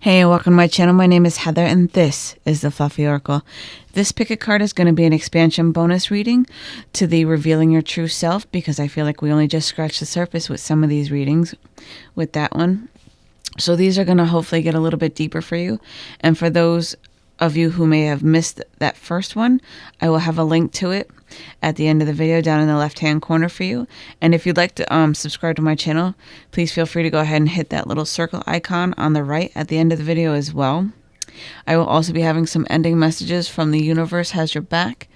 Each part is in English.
Hey, welcome to my channel. My name is Heather, and this is the Fluffy Oracle. This pick a card is going to be an expansion bonus reading to the Revealing Your True Self, because I feel like we only just scratched the surface with some of these readings with that one. So these are going to hopefully get a little bit deeper for you. And for those of you who may have missed that first one, I will have a link to it at the end of the video down in the left hand corner for you. And if you'd like to subscribe to my channel, please feel free to go ahead and hit that little circle icon on the right at the end of the video as well. I will also be having some ending messages from the universe has your back,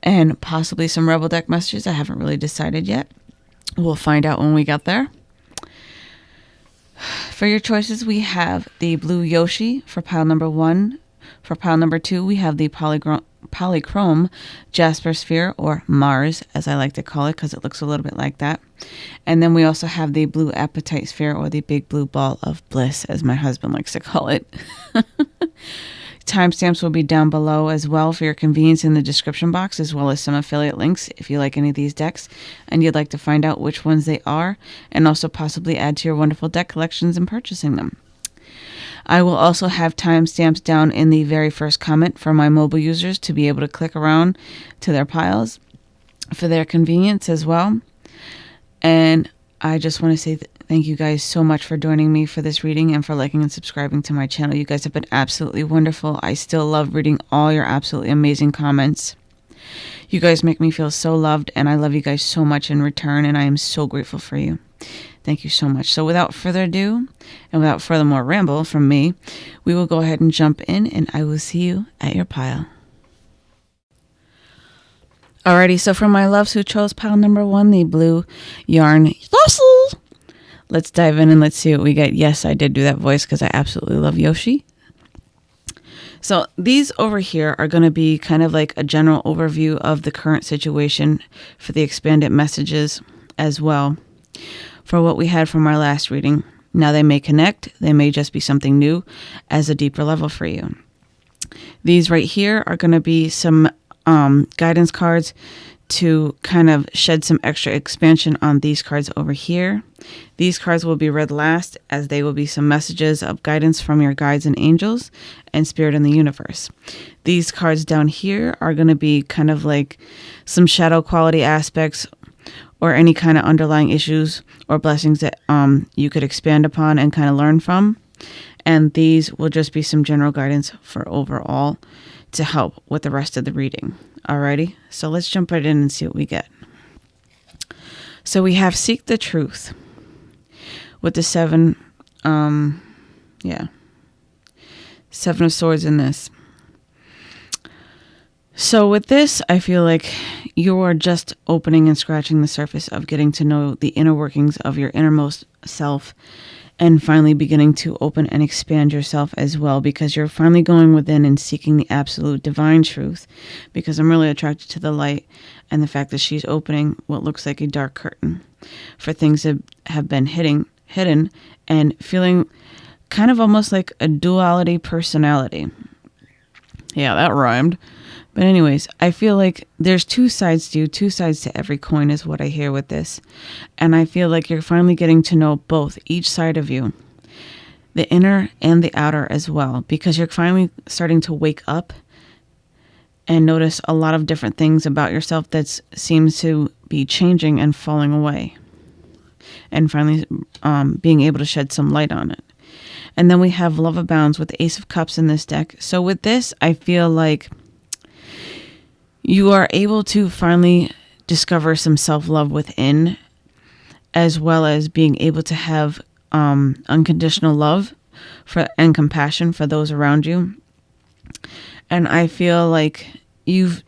and possibly some Rebel deck messages. I haven't really decided yet. We'll find out when we get there. For your choices, we have the blue Yoshi for pile number 1. For pile number 2, we have the Polychrome Jasper sphere, or Mars, as I like to call it, because it looks a little bit like that. And then we also have the blue Apatite sphere, or the big blue ball of bliss, as my husband likes to call it. Timestamps will be down below as well for your convenience in the description box, as well as some affiliate links if you like any of these decks and you'd like to find out which ones they are, and also possibly add to your wonderful deck collections and purchasing them. I will also have timestamps down in the very first comment for my mobile users to be able to click around to their piles for their convenience as well. And I just want to say thank you guys so much for joining me for this reading and for liking and subscribing to my channel. You guys have been absolutely wonderful. I still love reading all your absolutely amazing comments. You guys make me feel so loved, and I love you guys so much in return, and I am so grateful for you. Thank you so much. So without further ado, and without further more ramble from me, we will go ahead and jump in, and I will see you at your pile. Alrighty, so for my loves who chose pile number 1, the blue yarn Yoshi, let's dive in and let's see what we get. Yes, I did do that voice because I absolutely love Yoshi. So these over here are going to be kind of like a general overview of the current situation for the expanded messages as well for what we had from our last reading. Now they may connect, they may just be something new as a deeper level for you. These right here are going to be some guidance cards to kind of shed some extra expansion on these cards over here. These cards will be read last, as they will be some messages of guidance from your guides and angels and spirit in the universe. These cards down here are going to be kind of like some shadow quality aspects or any kind of underlying issues or blessings that you could expand upon and kind of learn from. And these will just be some general guidance for overall to help with the rest of the reading. Alrighty, so let's jump right in and see what we get. So we have Seek the Truth with the 7 of Swords in this. So with this, I feel like you are just opening and scratching the surface of getting to know the inner workings of your innermost self, and finally beginning to open and expand yourself as well, because you're finally going within and seeking the absolute divine truth, because I'm really attracted to the light and the fact that she's opening what looks like a dark curtain for things that have been hidden and feeling kind of almost like a duality personality. Yeah, that rhymed. But anyways, I feel like there's two sides to you, two sides to every coin is what I hear with this. And I feel like you're finally getting to know both, each side of you, the inner and the outer as well, because you're finally starting to wake up and notice a lot of different things about yourself that seems to be changing and falling away, and finally being able to shed some light on it. And then we have Love Abounds with the Ace of Cups in this deck. So with this, I feel like you are able to finally discover some self-love within, as well as being able to have unconditional love and compassion for those around you. And I feel like you've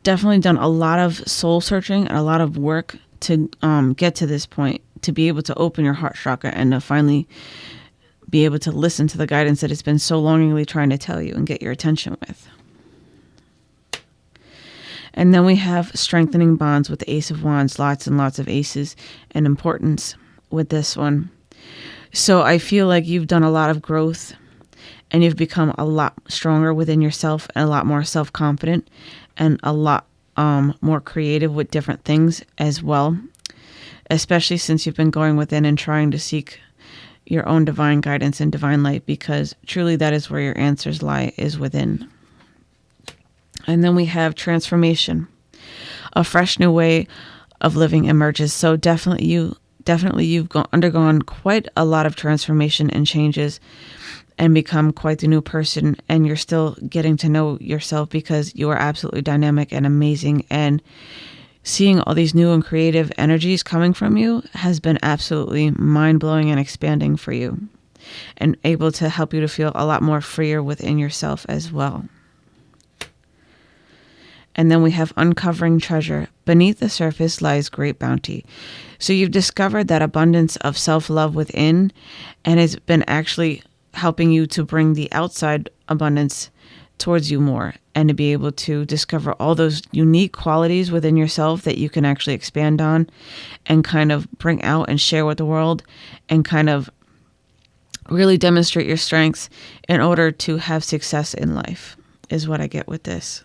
definitely done a lot of soul searching and a lot of work to get to this point, to be able to open your heart chakra and to finally be able to listen to the guidance that it's been so longingly trying to tell you and get your attention with. And then we have Strengthening Bonds with the Ace of Wands, lots and lots of aces and importance with this one. So I feel like you've done a lot of growth and you've become a lot stronger within yourself and a lot more self-confident and a lot more creative with different things as well, especially since you've been going within and trying to seek your own divine guidance and divine light, because truly that is where your answers lie, is within. And then we have transformation. A fresh new way of living emerges. So definitely you've undergone quite a lot of transformation and changes and become quite the new person, and you're still getting to know yourself, because you are absolutely dynamic and amazing, and seeing all these new and creative energies coming from you has been absolutely mind-blowing and expanding for you, and able to help you to feel a lot more freer within yourself as well. And then we have uncovering treasure. Beneath the surface lies great bounty. So you've discovered that abundance of self-love within, and it's been actually helping you to bring the outside abundance towards you more, and to be able to discover all those unique qualities within yourself that you can actually expand on and kind of bring out and share with the world, and kind of really demonstrate your strengths in order to have success in life, is what I get with this.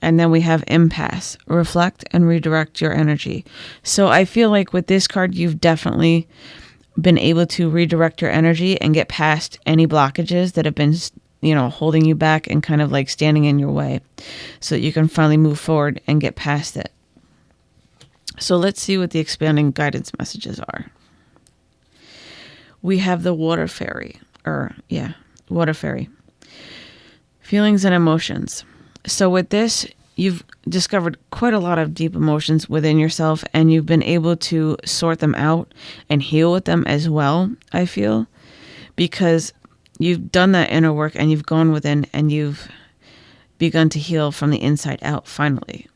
And then we have impasse. Reflect and redirect your energy. So I feel like with this card, you've definitely been able to redirect your energy and get past any blockages that have been, holding you back and kind of like standing in your way, so that you can finally move forward and get past it. So let's see what the expanding guidance messages are. We have the water fairy, water fairy. Feelings and emotions. So with this, you've discovered quite a lot of deep emotions within yourself, and you've been able to sort them out and heal with them as well, I feel, because you've done that inner work and you've gone within and you've begun to heal from the inside out finally,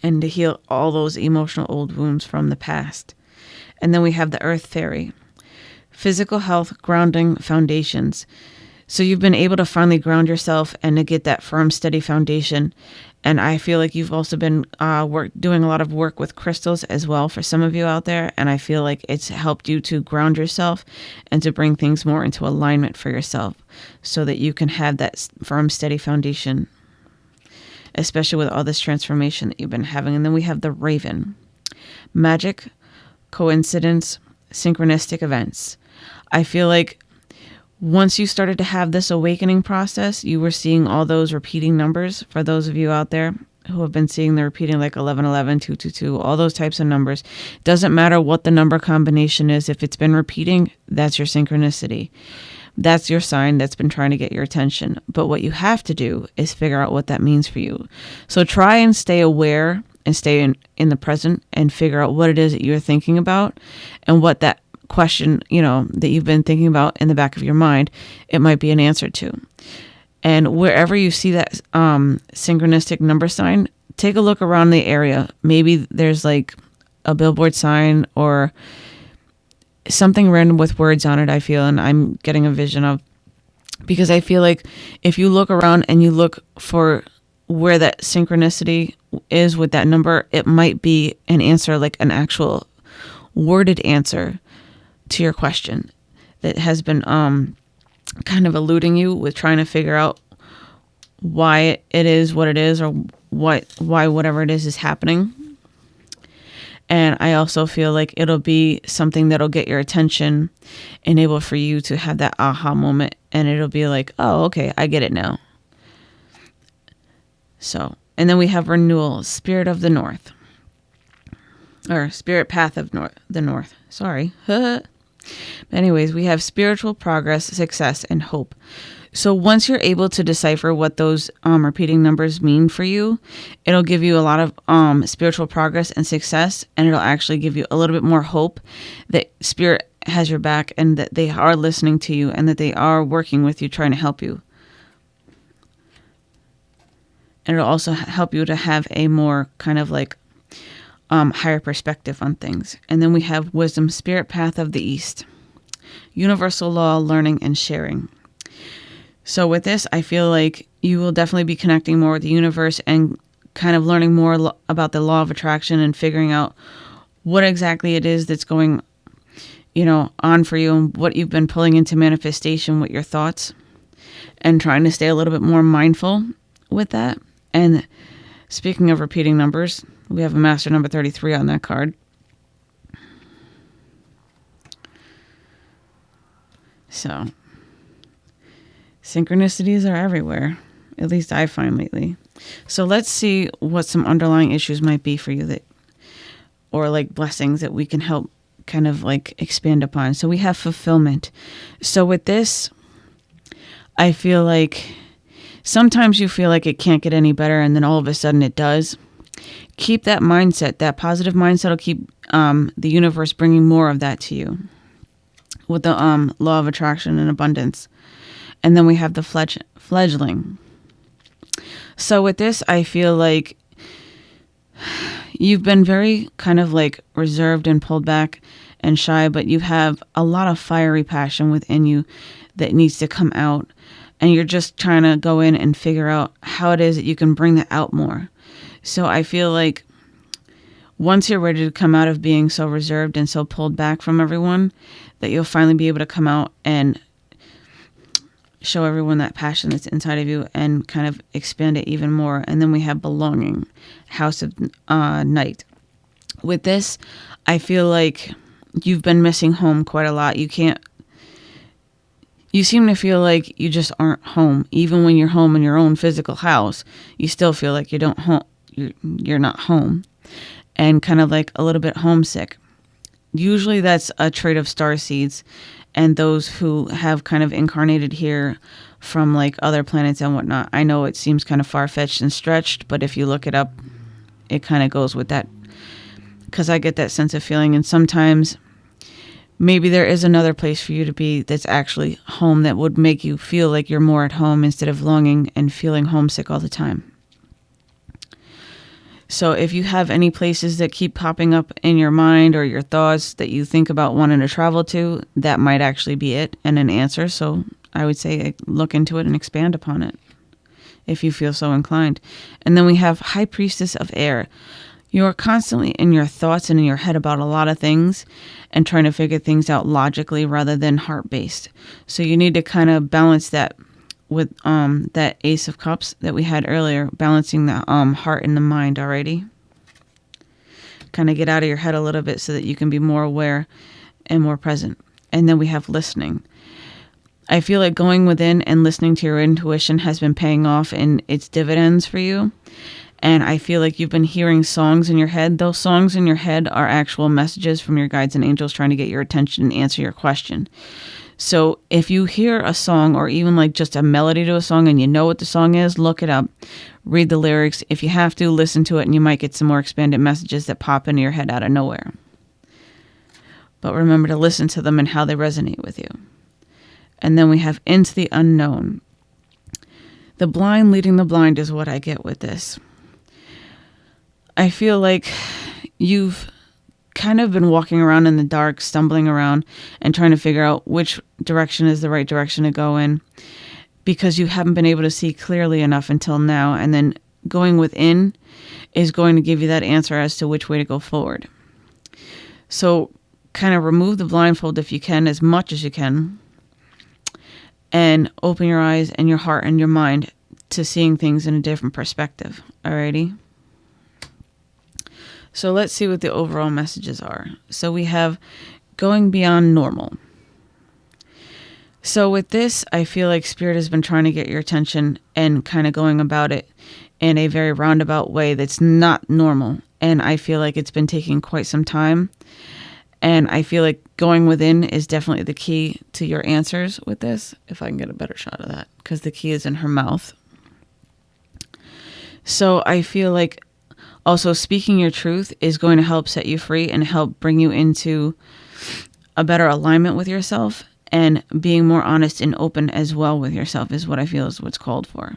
and to heal all those emotional old wounds from the past. And then we have the earth fairy. Physical health, grounding, foundations. So you've been able to finally ground yourself and to get that firm, steady foundation. And I feel like you've also been doing a lot of work with crystals as well for some of you out there. And I feel like it's helped you to ground yourself and to bring things more into alignment for yourself, so that you can have that firm, steady foundation, especially with all this transformation that you've been having. And then we have the raven. Magic, coincidence, synchronistic events. I feel like once you started to have this awakening process, you were seeing all those repeating numbers. For those of you out there who have been seeing the repeating, like 1111, 222, all those types of numbers. Doesn't matter what the number combination is. If it's been repeating, that's your synchronicity. That's your sign that's been trying to get your attention. But what you have to do is figure out what that means for you. So try and stay aware and stay in the present, and figure out what it is that you're thinking about, and what that question, that you've been thinking about in the back of your mind, it might be an answer to. And wherever you see that synchronistic number sign, take a look around the area. Maybe there's like a billboard sign or something random with words on it, I feel, and I'm getting a vision of, because I feel like if you look around and you look for where that synchronicity is with that number, it might be an answer, like an actual worded answer to your question that has been kind of eluding you with trying to figure out why it is what it is, or why whatever it is happening. And I also feel like it'll be something that'll get your attention, enable for you to have that aha moment, and it'll be like, oh, okay, I get it now. So, and then we have renewal, spirit of the north, or spirit path of the north. Sorry. Anyways, we have spiritual progress, success, and hope. So once you're able to decipher what those repeating numbers mean for you, it'll give you a lot of spiritual progress and success, and it'll actually give you a little bit more hope that spirit has your back, and that they are listening to you, and that they are working with you, trying to help you. And it'll also help you to have a more kind of like higher perspective on things. And then we have wisdom, spirit path of the east, universal law, learning, and sharing. So with this, I feel like you will definitely be connecting more with the universe and kind of learning more about the law of attraction, and figuring out what exactly it is that's going, on for you, and what you've been pulling into manifestation with your thoughts, and trying to stay a little bit more mindful with that. And speaking of repeating numbers, we have a master number 33 on that card. So, synchronicities are everywhere. At least I find lately. So let's see what some underlying issues might be for you or like blessings that we can help kind of like expand upon. So we have fulfillment. So with this, I feel like sometimes you feel like it can't get any better, and then all of a sudden it does. Keep that mindset. That positive mindset will keep the universe bringing more of that to you with the law of attraction and abundance. And then we have the fledgling. So with this, I feel like you've been very kind of like reserved and pulled back and shy, but you have a lot of fiery passion within you that needs to come out. And you're just trying to go in and figure out how it is that you can bring that out more. So I feel like once you're ready to come out of being so reserved and so pulled back from everyone, that you'll finally be able to come out and show everyone that passion that's inside of you and kind of expand it even more. And then we have belonging, house of night. With this, I feel like you've been missing home quite a lot. You seem to feel like you just aren't home. Even when you're home in your own physical house, you still feel like you're not home, and kind of like a little bit homesick. Usually that's a trait of starseeds and those who have kind of incarnated here from like other planets and whatnot. I know it seems kind of far-fetched and stretched, but if you look it up, it kind of goes with that, because I get that sense of feeling. And sometimes maybe there is another place for you to be that's actually home, that would make you feel like you're more at home instead of longing and feeling homesick all the time. So if you have any places that keep popping up in your mind or your thoughts that you think about wanting to travel to, that might actually be it and an answer. So I would say look into it and expand upon it if you feel so inclined. And then we have High Priestess of Air. You are constantly in your thoughts and in your head about a lot of things and trying to figure things out logically rather than heart-based. So you need to kind of balance that with that Ace of Cups that we had earlier, balancing the heart and the mind already. Kind of get out of your head a little bit so that you can be more aware and more present. And then we have listening. I feel like going within and listening to your intuition has been paying off in its dividends for you. And I feel like you've been hearing songs in your head. Those songs in your head are actual messages from your guides and angels trying to get your attention and answer your question. So if you hear a song or even like just a melody to a song and you know what the song is, look it up, read the lyrics. If you have to, listen to it, and you might get some more expanded messages that pop into your head out of nowhere. But remember to listen to them and how they resonate with you. And then we have Into the Unknown. The blind leading the blind is what I get with this. I feel like you've kind of been walking around in the dark, stumbling around and trying to figure out which direction is the right direction to go in, because you haven't been able to see clearly enough until now. And then going within is going to give you that answer as to which way to go forward. So kind of remove the blindfold if you can, as much as you can, and open your eyes and your heart and your mind to seeing things in a different perspective. Alrighty? So let's see what the overall messages are. So we have going beyond normal. So with this, I feel like Spirit has been trying to get your attention and kind of going about it in a very roundabout way that's not normal. And I feel like it's been taking quite some time. And I feel like going within is definitely the key to your answers with this. If I can get a better shot of that, because the key is in her mouth. So I feel like also, speaking your truth is going to help set you free and help bring you into a better alignment with yourself, and being more honest and open as well with yourself is what I feel is what's called for.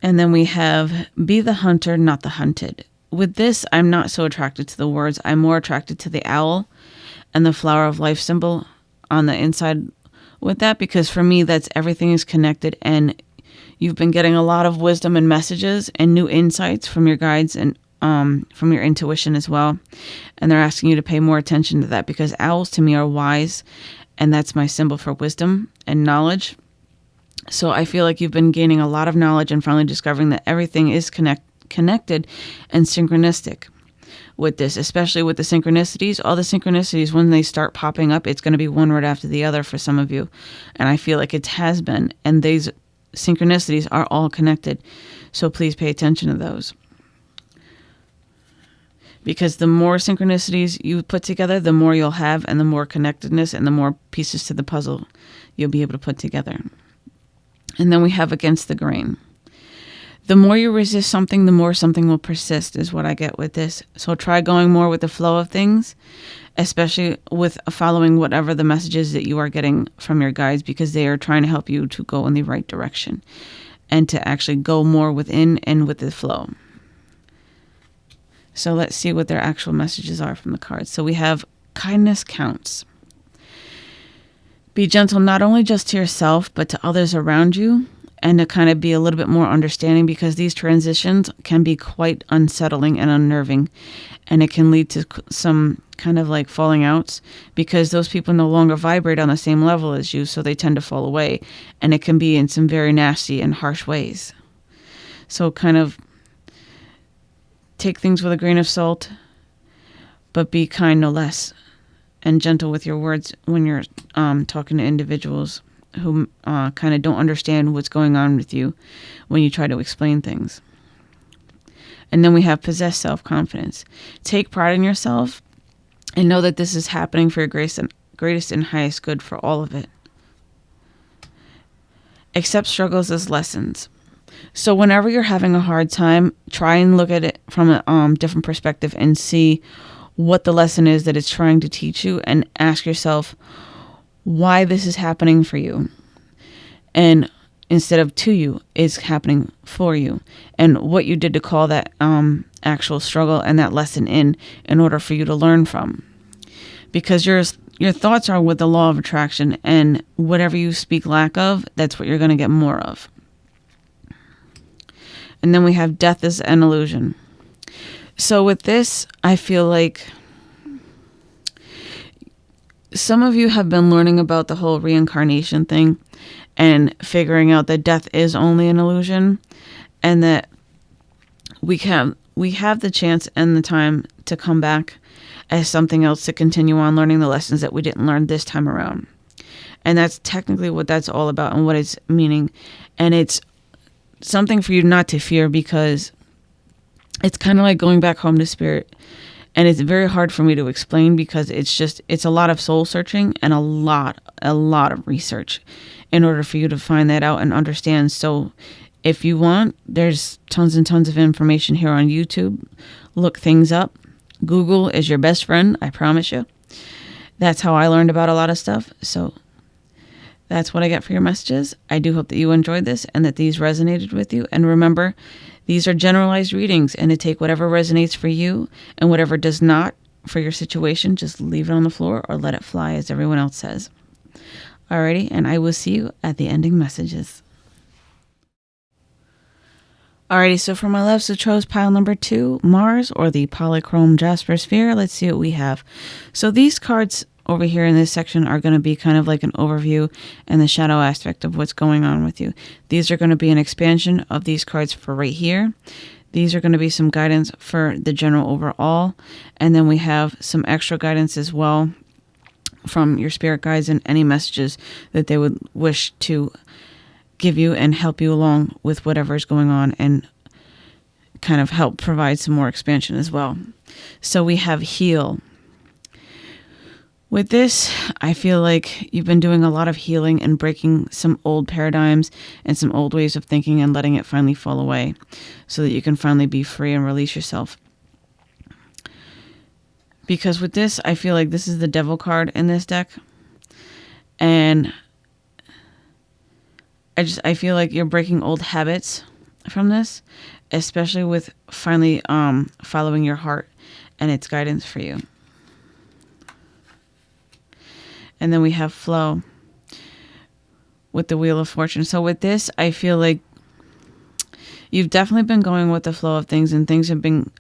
And then we have be the hunter, not the hunted. With this, I'm not so attracted to the words. I'm more attracted to the owl and the flower of life symbol on the inside with that, because for me, that's everything is connected, and you've been getting a lot of wisdom and messages and new insights from your guides and from your intuition as well. And they're asking you to pay more attention to that, because owls to me are wise, and that's my symbol for wisdom and knowledge. So I feel like you've been gaining a lot of knowledge and finally discovering that everything is connected and synchronistic. with this, especially with the synchronicities. All the synchronicities, when they start popping up, it's going to be one right after the other for some of you. And I feel like it has been. And these synchronicities are all connected. So please pay attention to those. Because the more synchronicities you put together, the more you'll have, and the more connectedness and the more pieces to the puzzle you'll be able to put together. And then we have against the grain. The more you resist something, the more something will persist, is what I get with this. So try going more with the flow of things, especially with following whatever the messages that you are getting from your guides, because they are trying to help you to go in the right direction and to actually go more within and with the flow. So let's see what their actual messages are from the cards. So we have kindness counts. Be gentle not only just to yourself, but to others around you, and to kind of be a little bit more understanding, because these transitions can be quite unsettling and unnerving, and it can lead to some kind of like falling outs, because those people no longer vibrate on the same level as you, so they tend to fall away, and it can be in some very nasty and harsh ways. So kind of take things with a grain of salt, but be kind no less, and gentle with your words when you're talking to individuals who kind of don't understand what's going on with you when you try to explain things. And then we have possess self-confidence. Take pride in yourself and know that this is happening for your greatest and highest good for all of it. Accept struggles as lessons. So whenever you're having a hard time, try and look at it from a different perspective and see what the lesson is that it's trying to teach you, and ask yourself why this is happening for you. And instead of to you, it's happening for you. And what you did to call that actual struggle and that lesson in order for you to learn from. Because your thoughts are with the law of attraction, and whatever you speak lack of, that's what you're going to get more of. And then we have death as an illusion. So with this, I feel like some of you have been learning about the whole reincarnation thing and figuring out that death is only an illusion, and that we have the chance and the time to come back as something else to continue on learning the lessons that we didn't learn this time around. And that's technically what that's all about and what it's meaning. And it's something for you not to fear, because it's kind of like going back home to spirit. And it's very hard for me to explain, because it's a lot of soul searching and a lot of research in order for you to find that out and understand. So if you want, there's tons and tons of information here on YouTube. Look things up. Google is your best friend, I promise you. That's how I learned about a lot of stuff. So that's what I get for your messages. I do hope that you enjoyed this and that these resonated with you. And remember, these are generalized readings, and to take whatever resonates for you, and whatever does not for your situation, just leave it on the floor or let it fly, as everyone else says. Alrighty, and I will see you at the ending messages. Alrighty, so for my loves, so chose pile number 2, Mars, or the Polychrome Jasper Sphere. Let's see what we have. So these cards over here in this section are going to be kind of like an overview and the shadow aspect of what's going on with you. These are going to be an expansion of these cards for right here. These are going to be some guidance for the general overall. And then we have some extra guidance as well from your spirit guides and any messages that they would wish to give you and help you along with whatever is going on, and kind of help provide some more expansion as well. So we have heal. With this, I feel like you've been doing a lot of healing and breaking some old paradigms and some old ways of thinking and letting it finally fall away so that you can finally be free and release yourself. Because with this, I feel like this is the devil card in this deck. And I feel like you're breaking old habits from this, especially with finally following your heart and its guidance for you. And then we have flow with the Wheel of Fortune. So with this, I feel like you've definitely been going with the flow of things, and things have been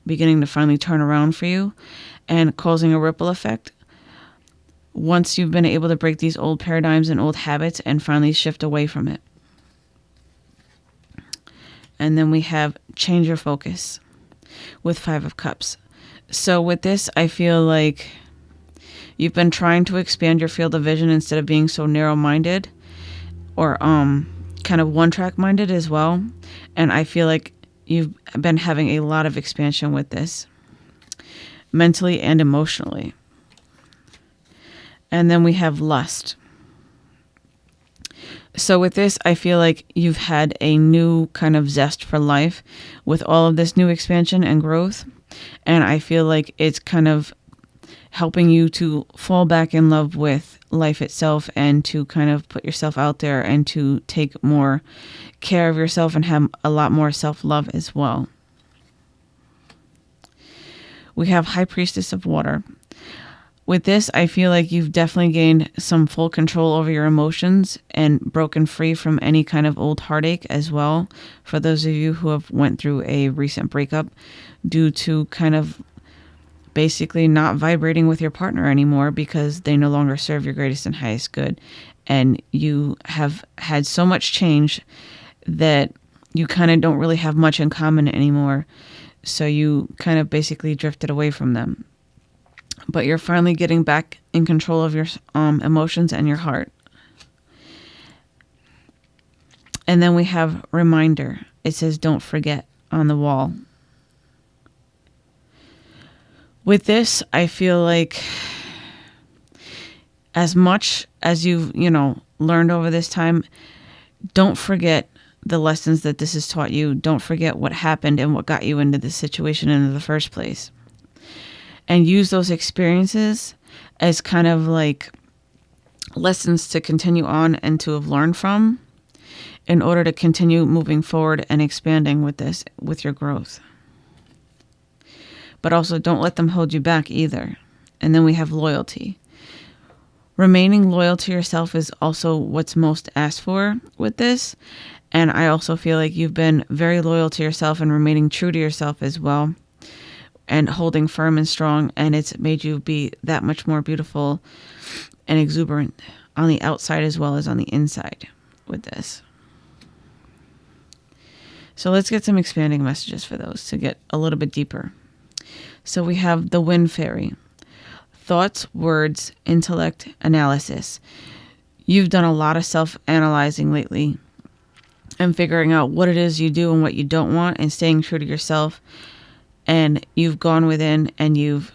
beginning to finally turn around for you and causing a ripple effect. Once you've been able to break these old paradigms and old habits and finally shift away from it. And then we have change your focus with 5 of Cups. So with this, I feel like you've been trying to expand your field of vision instead of being so narrow-minded or kind of one-track minded as well. And I feel like you've been having a lot of expansion with this, mentally and emotionally. And then we have lust. So with this, I feel like you've had a new kind of zest for life with all of this new expansion and growth. And I feel like it's kind of helping you to fall back in love with life itself and to kind of put yourself out there and to take more care of yourself and have a lot more self-love as well. We have High Priestess of Water. With this, I feel like you've definitely gained some full control over your emotions and broken free from any kind of old heartache as well. For those of you who have went through a recent breakup due to kind of basically not vibrating with your partner anymore because they no longer serve your greatest and highest good. And you have had so much change that you kind of don't really have much in common anymore. So you kind of basically drifted away from them. But you're finally getting back in control of your emotions and your heart. And then we have Reminder. It says, don't forget on the wall. With this, I feel like as much as you've, learned over this time, don't forget the lessons that this has taught you. Don't forget what happened and what got you into this situation in the first place. And use those experiences as kind of like lessons to continue on and to have learned from in order to continue moving forward and expanding with this, with your growth. But also don't let them hold you back either. And then we have loyalty. Remaining loyal to yourself is also what's most asked for with this. And I also feel like you've been very loyal to yourself and remaining true to yourself as well. And holding firm and strong, and it's made you be that much more beautiful and exuberant on the outside as well as on the inside with this. So let's get some expanding messages for those to get a little bit deeper. So we have the Wind Fairy. Thoughts, words, intellect, analysis. You've done a lot of self-analyzing lately and figuring out what it is you do and what you don't want and staying true to yourself. And you've gone within and you've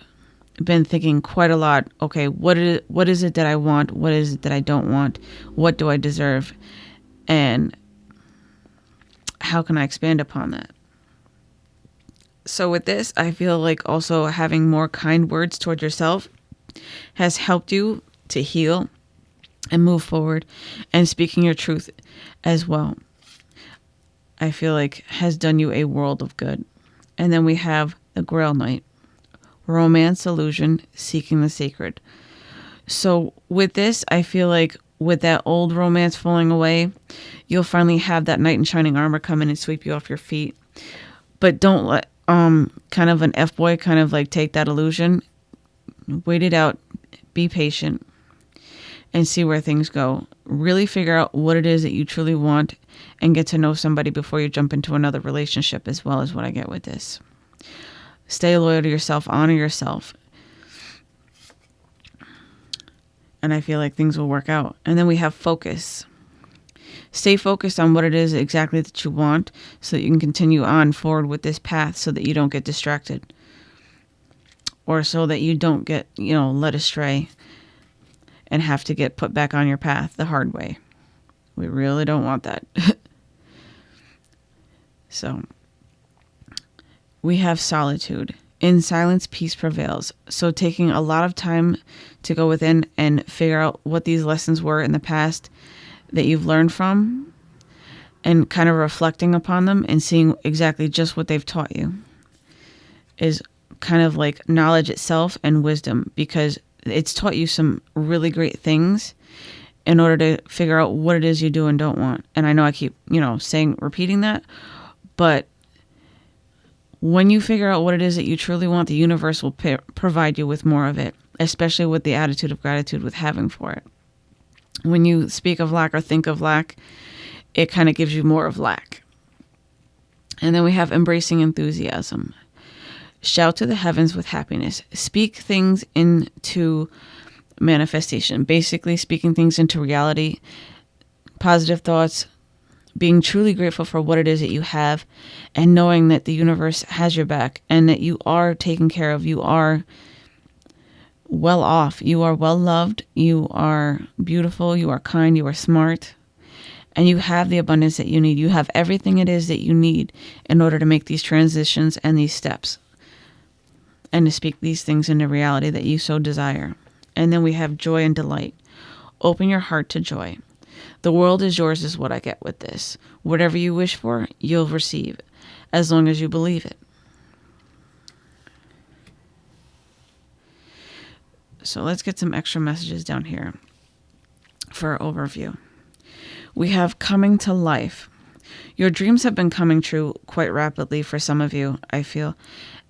been thinking quite a lot. Okay, what is it that I want? What is it that I don't want? What do I deserve? And how can I expand upon that? So with this, I feel like also having more kind words toward yourself has helped you to heal and move forward, and speaking your truth as well, I feel like has done you a world of good. And then we have the Grail Knight. Romance, illusion, seeking the sacred. So with this, I feel like with that old romance falling away, you'll finally have that knight in shining armor come in and sweep you off your feet. But don't let kind of an F-boy kind of like take that illusion. Wait it out. Be patient. And see where things go. Really figure out what it is that you truly want and get to know somebody before you jump into another relationship as well as what I get with this. Stay loyal to yourself. Honor yourself. And I feel like things will work out. And then we have focus. Stay focused on what it is exactly that you want so that you can continue on forward with this path so that you don't get distracted. Or so that you don't get, led astray and have to get put back on your path the hard way. We really don't want that. So, we have solitude. In silence, peace prevails. So taking a lot of time to go within and figure out what these lessons were in the past that you've learned from and kind of reflecting upon them and seeing exactly just what they've taught you is kind of like knowledge itself and wisdom, because it's taught you some really great things in order to figure out what it is you do and don't want. And I know I keep, repeating that, but when you figure out what it is that you truly want, the universe will provide you with more of it, especially with the attitude of gratitude with having for it. When you speak of lack or think of lack, it kind of gives you more of lack. And then we have embracing enthusiasm. Shout to the heavens with happiness. Speak things into manifestation. Basically, speaking things into reality. Positive thoughts. Being truly grateful for what it is that you have. And knowing that the universe has your back. And that you are taken care of. You are well off. You are well loved. You are beautiful. You are kind. You are smart. And you have the abundance that you need. You have everything it is that you need in order to make these transitions and these steps. And to speak these things into reality that you so desire. And then we have joy and delight. Open your heart to joy. The world is yours is what I get with this. Whatever you wish for, you'll receive, as long as you believe it. So let's get some extra messages down here for our overview. We have coming to life. Your dreams have been coming true quite rapidly for some of you, I feel.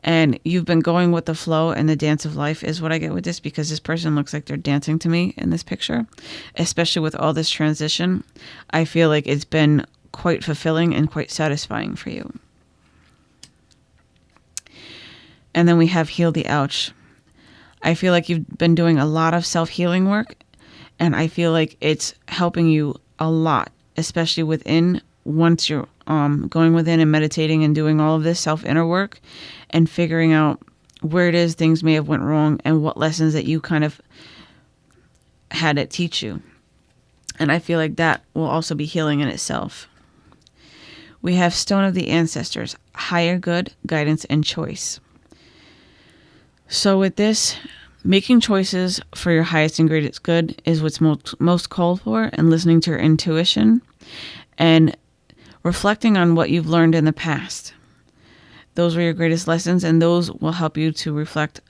And you've been going with the flow and the dance of life is what I get with this, because this person looks like they're dancing to me in this picture, especially with all this transition. I feel like it's been quite fulfilling and quite satisfying for you. And then we have heal the ouch. I feel like you've been doing a lot of self-healing work, and I feel like it's helping you a lot, especially once you're going within and meditating and doing all of this self-inner work and figuring out where it is things may have went wrong and what lessons that you kind of had it teach you. And I feel like that will also be healing in itself. We have Stone of the Ancestors, higher good, guidance, and choice. So with this, making choices for your highest and greatest good is what's most called for, and listening to your intuition and reflecting on what you've learned in the past. Those were your greatest lessons, and those will help you to reflect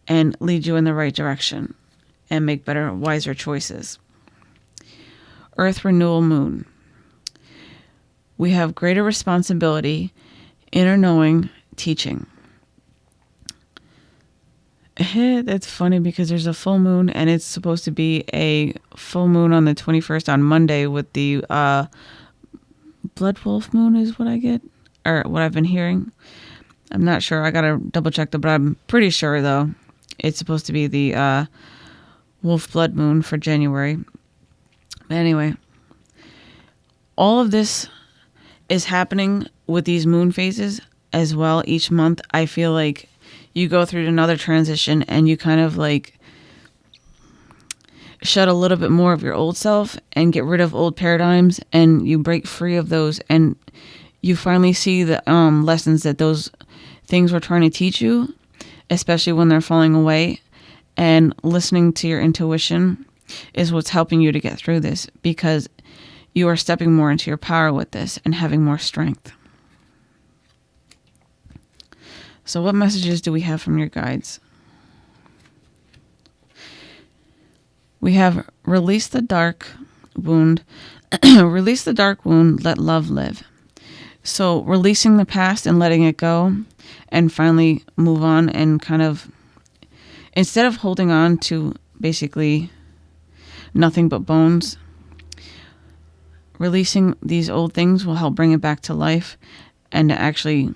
and lead you in the right direction and make better, wiser choices. Earth Renewal Moon. We have greater responsibility, inner knowing, teaching. That's funny because there's a full moon, and it's supposed to be a full moon on the 21st on Monday with the Blood Wolf moon is what I get, or what I've been hearing. I'm not sure. I gotta double check but I'm pretty sure though it's supposed to be the Wolf Blood moon for January. But anyway, all of this is happening with these moon phases as well. Each month, I feel like you go through another transition and you kind of like shed a little bit more of your old self and get rid of old paradigms, and you break free of those, and you finally see the lessons that those things were trying to teach you, especially when they're falling away. And listening to your intuition is what's helping you to get through this, because you are stepping more into your power with this and having more strength. So what messages do we have from your guides? We have release the dark wound. Release the dark wound, let love live. So releasing the past and letting it go, and finally move on, and kind of, instead of holding on to basically nothing but bones, releasing these old things will help bring it back to life, and to actually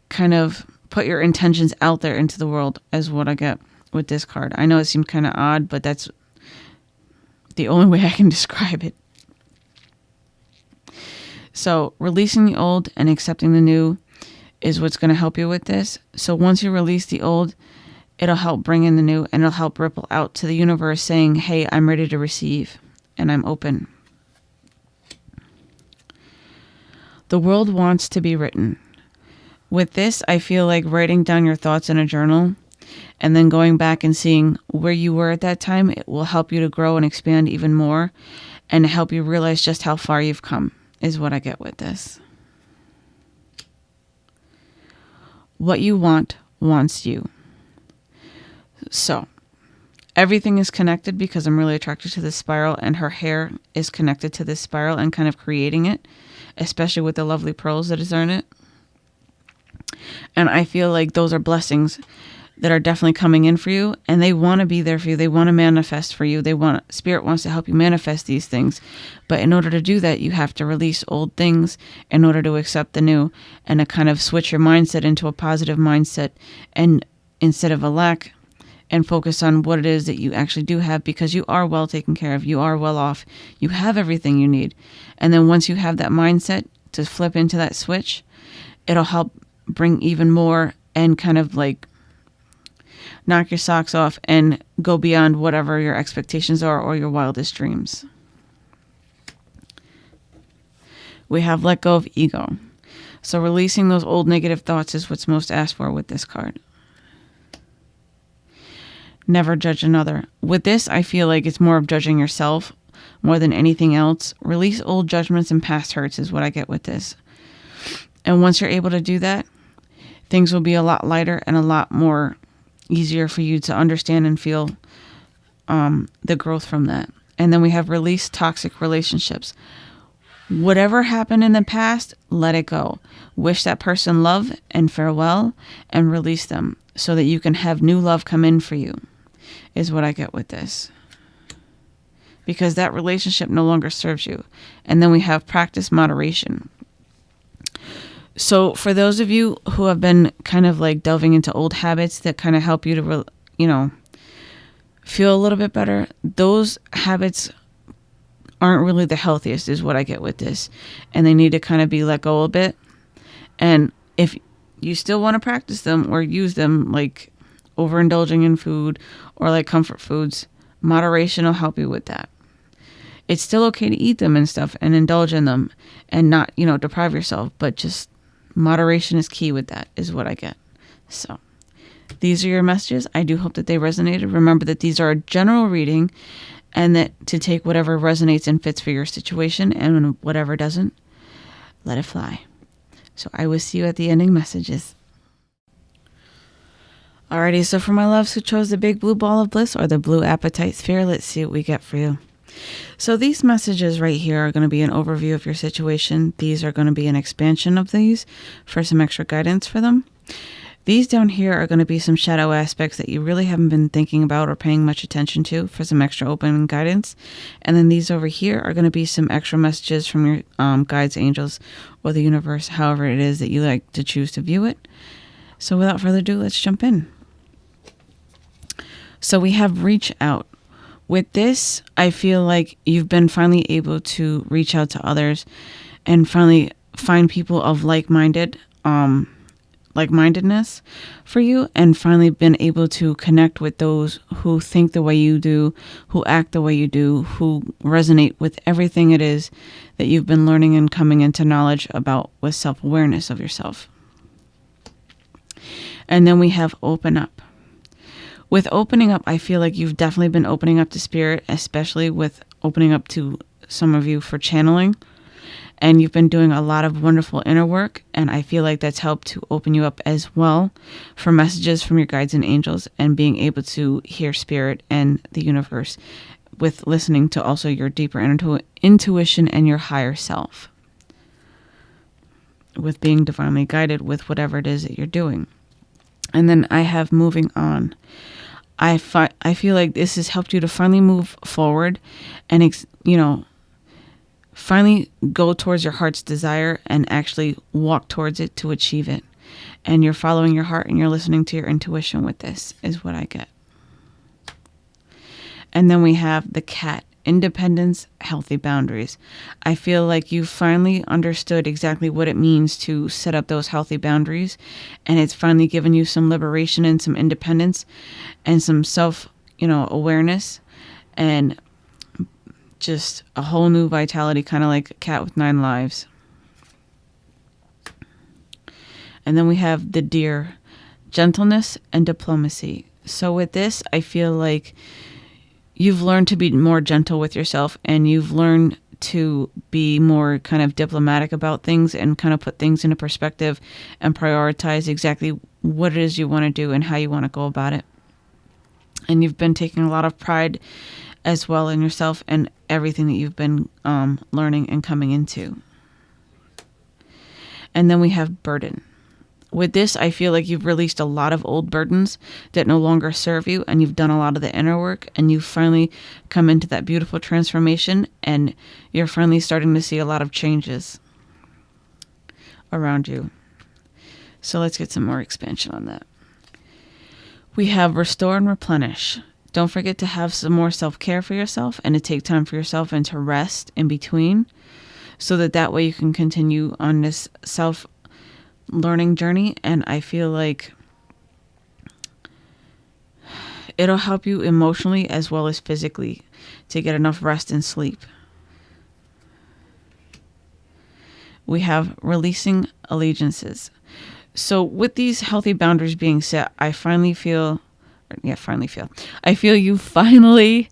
kind of put your intentions out there into the world, as what I get with this card. I know it seemed kind of odd, but that's the only way I can describe it. So releasing the old and accepting the new is what's going to help you with this. So once you release the old, it'll help bring in the new, and it'll help ripple out to the universe saying, hey, I'm ready to receive and I'm open. The world wants to be written. With this, I feel like writing down your thoughts in a journal and then going back and seeing where you were at that time, it will help you to grow and expand even more, and help you realize just how far you've come, is what I get with this. What you want wants you. So everything is connected, because I'm really attracted to this spiral, and her hair is connected to this spiral and kind of creating it, especially with the lovely pearls that is in it. And I feel like those are blessings that are definitely coming in for you, and they want to be there for you. They want to manifest for you. Spirit wants to help you manifest these things. But in order to do that, you have to release old things in order to accept the new, and to kind of switch your mindset into a positive mindset, and instead of a lack, and focus on what it is that you actually do have, because you are well taken care of. You are well off. You have everything you need. And then once you have that mindset to flip into that switch, it'll help bring even more and kind of like knock your socks off and go beyond whatever your expectations are or your wildest dreams. We have let go of ego. So releasing those old negative thoughts is what's most asked for with this card. Never judge another. With this, I feel like it's more of judging yourself more than anything else. Release old judgments and past hurts is what I get with this. And once you're able to do that, things will be a lot lighter and a lot more easier for you to understand and feel the growth from that. And then we have release toxic relationships. Whatever happened in the past, let it go. Wish that person love and farewell, and release them so that you can have new love come in for you, is what I get with this. Because that relationship no longer serves you. And then we have practice moderation. So for those of you who have been kind of like delving into old habits that kind of help you to, feel a little bit better, those habits aren't really the healthiest, is what I get with this. And they need to kind of be let go a bit. And if you still want to practice them or use them, like overindulging in food or like comfort foods, moderation will help you with that. It's still okay to eat them and stuff and indulge in them and not, deprive yourself, but just moderation is key with that, is what I get. So these are your messages. I do hope that they resonated. Remember that these are a general reading, and that to take whatever resonates and fits for your situation, and whatever doesn't, let it fly. So I will see you at the ending messages. Alrighty, so for my loves who chose the big blue ball of bliss or the blue apatite sphere, let's see what we get for you. So these messages right here are going to be an overview of your situation. These are going to be an expansion of these for some extra guidance for them. These down here are going to be some shadow aspects that you really haven't been thinking about or paying much attention to for some extra open guidance. And then these over here are going to be some extra messages from your guides, angels, or the universe, however it is that you like to choose to view it. So without further ado, let's jump in. So we have reach out. With this, I feel like you've been finally able to reach out to others and finally find people of like-mindedness for you, and finally been able to connect with those who think the way you do, who act the way you do, who resonate with everything it is that you've been learning and coming into knowledge about with self-awareness of yourself. And then we have open up. With opening up, I feel like you've definitely been opening up to spirit, especially with opening up to some of you for channeling. And you've been doing a lot of wonderful inner work, and I feel like that's helped to open you up as well for messages from your guides and angels, and being able to hear spirit and the universe with listening to also your deeper intuition and your higher self, with being divinely guided with whatever it is that you're doing. And then I have moving on. I feel like this has helped you to finally move forward and, finally go towards your heart's desire and actually walk towards it to achieve it. And you're following your heart and you're listening to your intuition with this, is what I get. And then we have the cat. Independence, healthy boundaries. I feel like you finally understood exactly what it means to set up those healthy boundaries, and it's finally given you some liberation and some independence and some self, awareness, and just a whole new vitality, kind of like a cat with 9 lives. And then we have the deer, gentleness and diplomacy. So with this, I feel like you've learned to be more gentle with yourself, and you've learned to be more kind of diplomatic about things and kind of put things into perspective and prioritize exactly what it is you want to do and how you want to go about it. And you've been taking a lot of pride as well in yourself and everything that you've been learning and coming into. And then we have burden. With this, I feel like you've released a lot of old burdens that no longer serve you, and you've done a lot of the inner work, and you've finally come into that beautiful transformation, and you're finally starting to see a lot of changes around you. So let's get some more expansion on that. We have restore and replenish. Don't forget to have some more self-care for yourself and to take time for yourself and to rest in between, so that way you can continue on this self-learning journey. And I feel like it'll help you emotionally as well as physically to get enough rest and sleep. We have releasing allegiances. So with these healthy boundaries being set, I feel you finally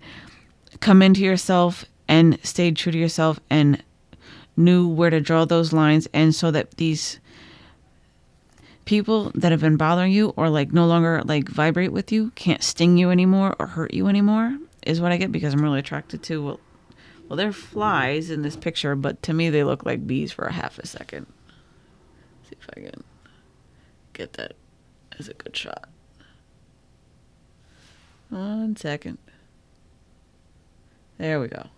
come into yourself and stayed true to yourself and knew where to draw those lines, and so that these people that have been bothering you or like no longer like vibrate with you can't sting you anymore or hurt you anymore, is what I get, because I'm really attracted to, well, they're flies in this picture, but to me they look like bees for a half a second. See if I can get that as a good shot. 1 second. There we go.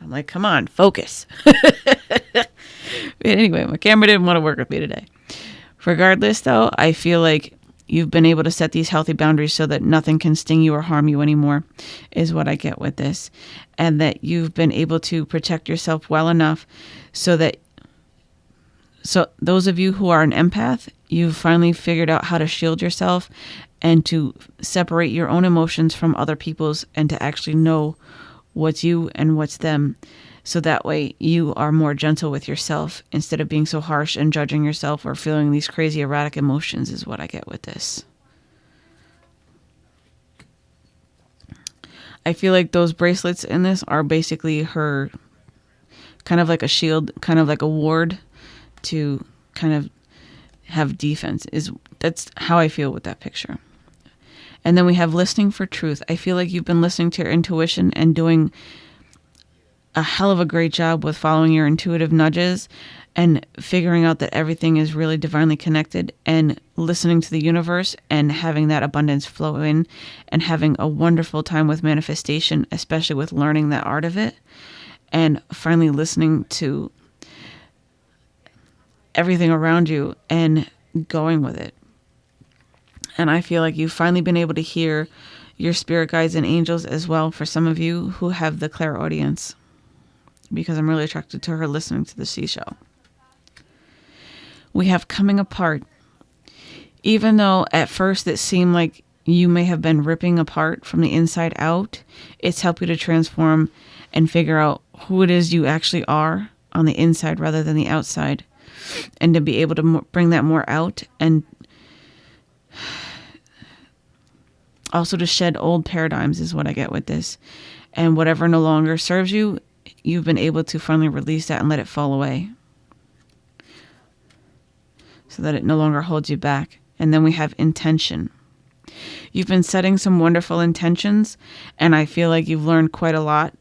I'm like, come on, focus. But anyway, my camera didn't want to work with me today. Regardless, though, I feel like you've been able to set these healthy boundaries so that nothing can sting you or harm you anymore, is what I get with this. And that you've been able to protect yourself well enough so those of you who are an empath, you've finally figured out how to shield yourself and to separate your own emotions from other people's, and to actually know what's you and what's them. So that way you are more gentle with yourself instead of being so harsh and judging yourself or feeling these crazy erratic emotions, is what I get with this. I feel like those bracelets in this are basically her kind of like a shield, kind of like a ward to kind of have defense. That's how I feel with that picture. And then we have listening for truth. I feel like you've been listening to your intuition and doing a hell of a great job with following your intuitive nudges and figuring out that everything is really divinely connected, and listening to the universe and having that abundance flow in, and having a wonderful time with manifestation, especially with learning that art of it, and finally listening to everything around you and going with it. And I feel like you've finally been able to hear your spirit guides and angels as well, for some of you who have the clairaudience, because I'm really attracted to her listening to the seashell. We have coming apart. Even though at first it seemed like you may have been ripping apart from the inside out, it's helped you to transform and figure out who it is you actually are on the inside rather than the outside, and to be able to bring that more out, and also to shed old paradigms, is what I get with this. And whatever no longer serves you, you've been able to finally release that and let it fall away, so that it no longer holds you back. And then we have intention. You've been setting some wonderful intentions, and I feel like you've learned quite a lot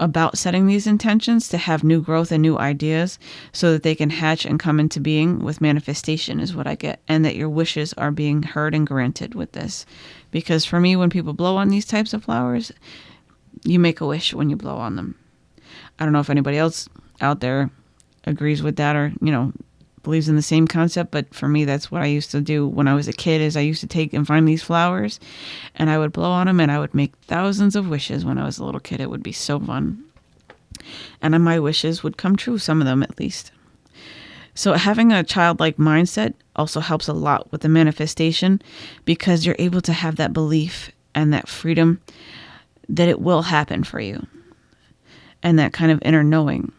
about setting these intentions to have new growth and new ideas, so that they can hatch and come into being with manifestation, is what I get. And that your wishes are being heard and granted with this. Because for me, when people blow on these types of flowers, you make a wish when you blow on them. I don't know if anybody else out there agrees with that, or, believes in the same concept, but for me, that's what I used to do when I was a kid. Is I used to take and find these flowers, and I would blow on them, and I would make thousands of wishes when I was a little kid. It would be so fun, and my wishes would come true, some of them at least. So having a childlike mindset also helps a lot with the manifestation, because you're able to have that belief and that freedom that it will happen for you, and that kind of inner knowing.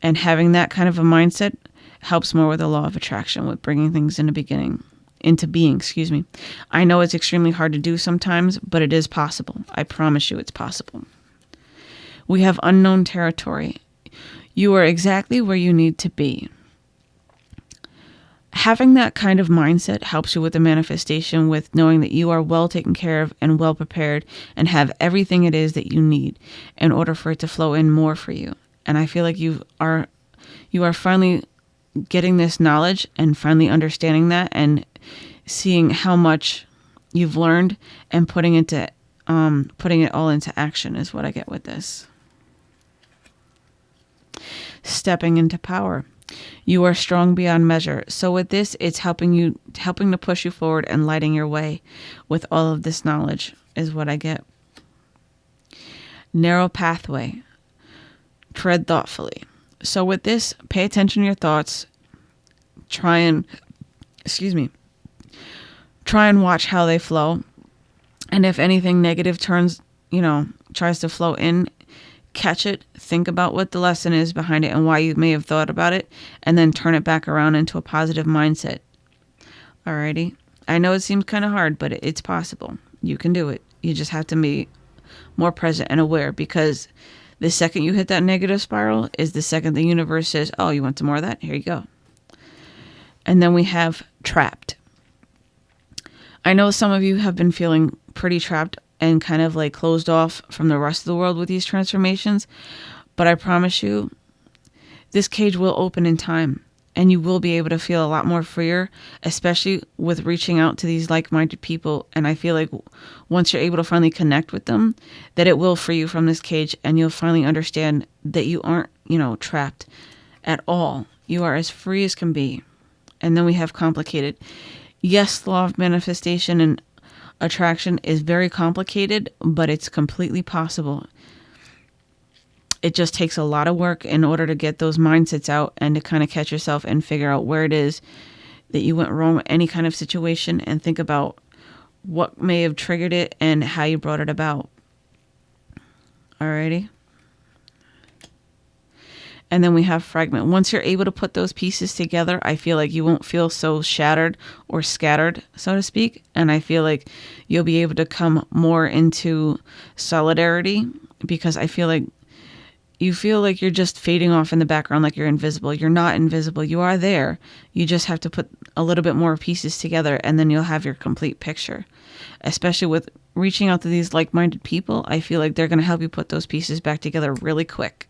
And having that kind of a mindset helps more with the law of attraction, with bringing things into being. I know it's extremely hard to do sometimes, but it is possible. I promise you it's possible. We have unknown territory. You are exactly where you need to be. Having that kind of mindset helps you with the manifestation, with knowing that you are well taken care of and well prepared, and have everything it is that you need in order for it to flow in more for you. And I feel like you are finally getting this knowledge and finally understanding that and seeing how much you've learned and putting it all into action is what I get with this. Stepping into power. You are strong beyond measure. So with this, it's helping to push you forward and lighting your way with all of this knowledge is what I get. Narrow pathway. Tread thoughtfully. So with this, pay attention to your thoughts. Try and watch how they flow. And if anything negative tries to flow in, catch it, think about what the lesson is behind it and why you may have thought about it, and then turn it back around into a positive mindset. Alrighty. I know it seems kind of hard, but it's possible. You can do it. You just have to be more present and aware, because the second you hit that negative spiral is the second the universe says, oh, you want some more of that? Here you go. And then we have trapped. I know some of you have been feeling pretty trapped and kind of like closed off from the rest of the world with these transformations. But I promise you, this cage will open in time and you will be able to feel a lot more freer, especially with reaching out to these like-minded people. And I feel like once you're able to finally connect with them, that it will free you from this cage and you'll finally understand that you aren't, trapped at all. You are as free as can be. And then we have complicated. Yes, the law of manifestation and attraction is very complicated, but it's completely possible. It just takes a lot of work in order to get those mindsets out and to kind of catch yourself and figure out where it is that you went wrong with any kind of situation and think about what may have triggered it and how you brought it about. Alrighty. And then we have fragment. Once you're able to put those pieces together, I feel like you won't feel so shattered or scattered, so to speak. And I feel like you'll be able to come more into solidarity, because I feel like you feel like you're just fading off in the background, like you're invisible. You're not invisible. You are there. You just have to put a little bit more pieces together, and then you'll have your complete picture. Especially with reaching out to these like-minded people, I feel like they're going to help you put those pieces back together really quick.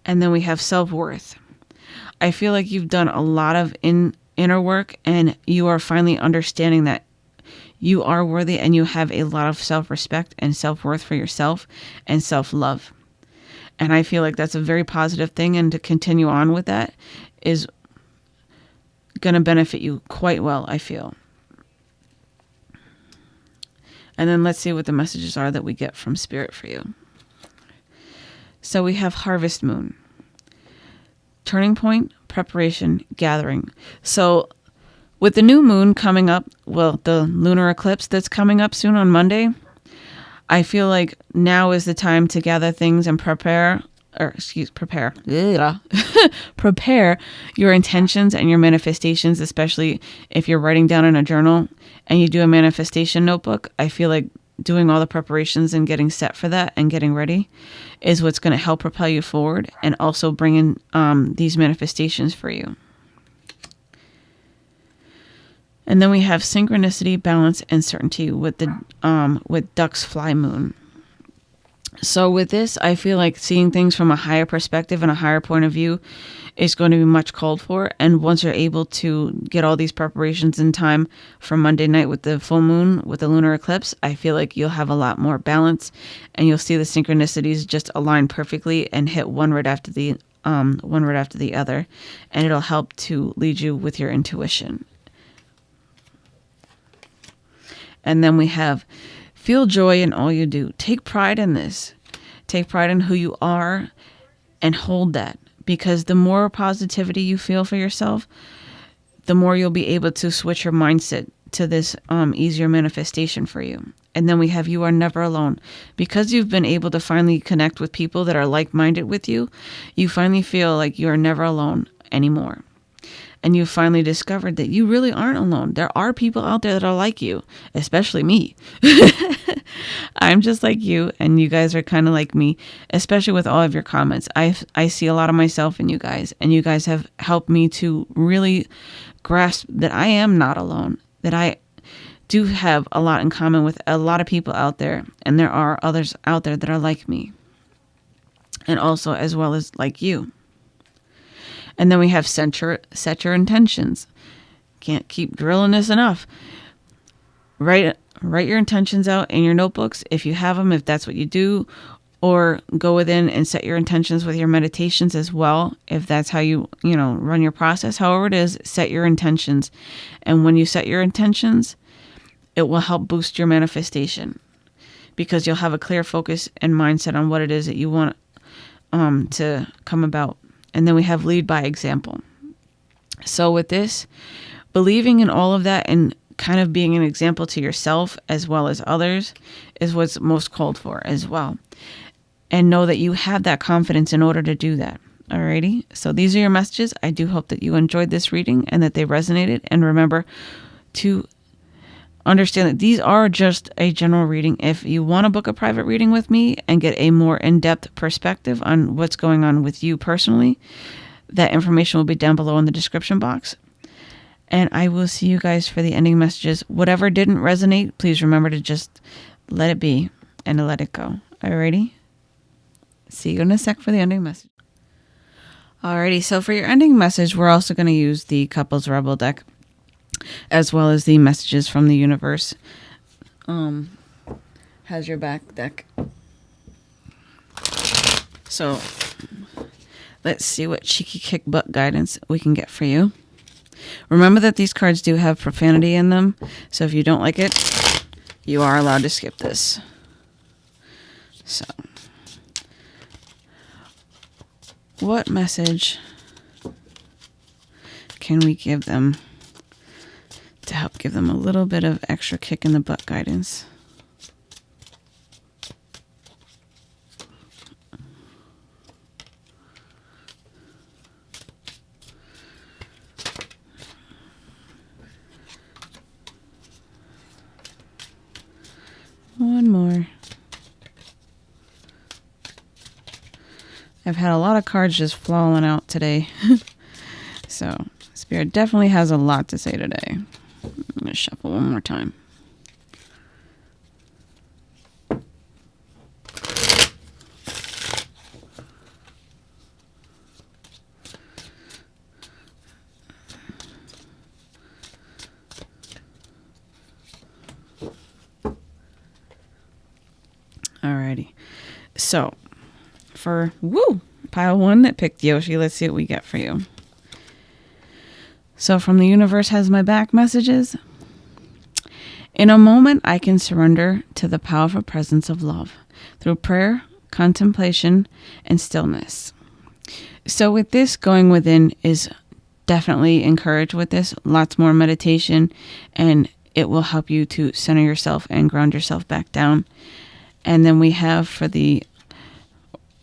And then we have self-worth. I feel like you've done a lot of inner work and you are finally understanding that you are worthy and you have a lot of self-respect and self-worth for yourself and self-love. And I feel like that's a very positive thing, and to continue on with that is going to benefit you quite well, I feel. And then let's see what the messages are that we get from Spirit for you. So we have Harvest Moon. Turning point, preparation, gathering. So with the new moon coming up, well, the lunar eclipse that's coming up soon on Monday, I feel like now is the time to gather things and prepare your intentions and your manifestations, especially if you're writing down in a journal and you do a manifestation notebook. I feel like doing all the preparations and getting set for that and getting ready is what's going to help propel you forward and also bring in these manifestations for you. And then we have synchronicity, balance, and certainty with the with Duck's Fly Moon. So with this, I feel like seeing things from a higher perspective and a higher point of view is going to be much called for. And once you're able to get all these preparations in time for Monday night with the full moon, with the lunar eclipse, I feel like you'll have a lot more balance and you'll see the synchronicities just align perfectly and hit one right after the other. And it'll help to lead you with your intuition. And then we have feel joy in all you do. Take pride in this. Take pride in who you are and hold that. Because the more positivity you feel for yourself, the more you'll be able to switch your mindset to this easier manifestation for you. And then we have you are never alone. Because you've been able to finally connect with people that are like-minded with you, you finally feel like you are never alone anymore. And you finally discovered that you really aren't alone. There are people out there that are like you, especially me. I'm just like you, and you guys are kind of like me, especially with all of your comments. I see a lot of myself in you guys, and you guys have helped me to really grasp that I am not alone, that I do have a lot in common with a lot of people out there, and there are others out there that are like me, and also as well as like you. And then we have set your intentions. Can't keep drilling this enough. Write your intentions out in your notebooks if you have them, if that's what you do, or go within and set your intentions with your meditations as well, if that's how you run your process. However it is, set your intentions. And when you set your intentions, it will help boost your manifestation because you'll have a clear focus and mindset on what it is that you want to come about. And then we have lead by example. So with this, believing in all of that and kind of being an example to yourself as well as others is what's most called for as well. And know that you have that confidence in order to do that. Alrighty. So these are your messages. I do hope that you enjoyed this reading and that they resonated. And remember to understand that these are just a general reading. If you want to book a private reading with me and get a more in-depth perspective on what's going on with you personally, that information will be down below in the description box. And I will see you guys for the ending messages. Whatever didn't resonate, please remember to just let it be and to let it go. Alrighty? See you in a sec for the ending message. Alrighty, so for your ending message, we're also going to use the Couples Rebel deck, as well as the Messages from the Universe. Has your back deck. So, let's see what cheeky kick butt guidance we can get for you. Remember that these cards do have profanity in them, so if you don't like it, you are allowed to skip this. So, what message can we give them to help give them a little bit of extra kick in the butt guidance? One more. I've had a lot of cards just falling out today. So, Spirit definitely has a lot to say today. I'm going to shuffle one more time. Alrighty. So, for pile 1 that picked Yoshi, let's see what we get for you. So from the universe has my back messages. In a moment, I can surrender to the powerful presence of love through prayer, contemplation, and stillness. So with this, going within is definitely encouraged with this. Lots more meditation, and it will help you to center yourself and ground yourself back down. And then we have for the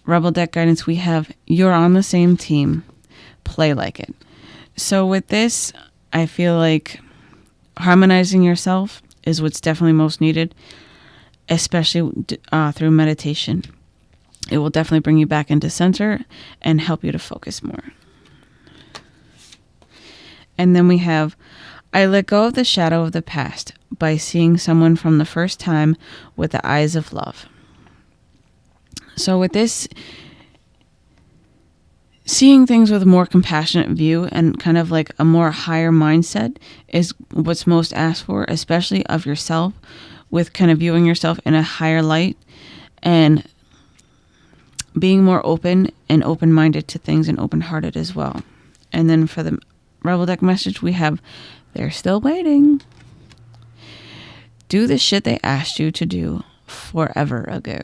Rebel deck guidance, we have you're on the same team. Play like it. So with this, I feel like harmonizing yourself is what's definitely most needed, especially through meditation. It will definitely bring you back into center and help you to focus more. And then we have, I let go of the shadow of the past by seeing someone from the first time with the eyes of love. So with this, seeing things with a more compassionate view and kind of like a more higher mindset is what's most asked for, especially of yourself, with kind of viewing yourself in a higher light and being more open and open-minded to things and open-hearted as well. And then for the Rebel deck message, we have, they're still waiting. Do the shit they asked you to do forever ago.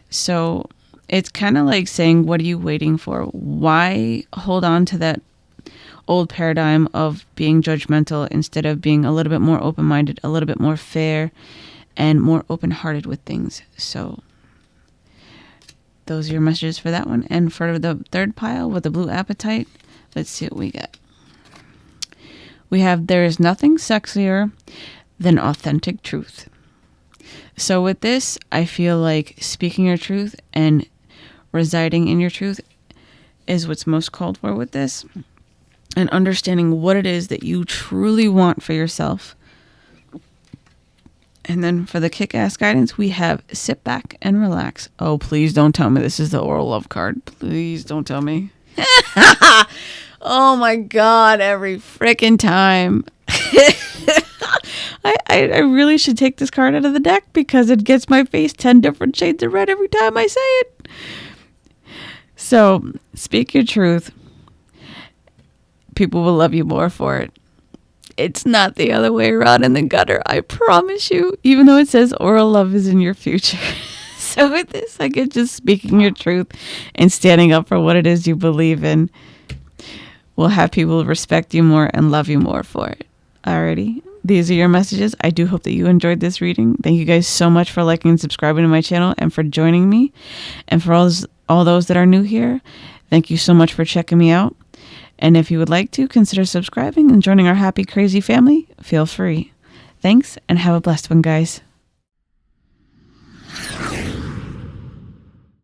So it's kind of like saying, what are you waiting for? Why hold on to that old paradigm of being judgmental instead of being a little bit more open-minded, a little bit more fair, and more open-hearted with things? So those are your messages for that one. And for the third pile with the blue Apatite, let's see what we get. We have, there is nothing sexier than authentic truth. So with this, I feel like speaking your truth and residing in your truth is what's most called for with this. And understanding what it is that you truly want for yourself. And then for the kick-ass guidance, we have sit back and relax. Oh, please don't tell me this is the oral love card. Please don't tell me. Oh my God, every freaking time. I really should take this card out of the deck because it gets my face 10 different shades of red every time I say it. So, speak your truth. People will love you more for it. It's not the other way around in the gutter, I promise you, even though it says oral love is in your future. So with this, I get just speaking your truth and standing up for what it is you believe in will have people respect you more and love you more for it. Alrighty. These are your messages. I do hope that you enjoyed this reading. Thank you guys so much for liking and subscribing to my channel and for joining me. And for all those that are new here, thank you so much for checking me out. And if you would like to, consider subscribing and joining our happy, crazy family. Feel free. Thanks, and have a blessed one, guys.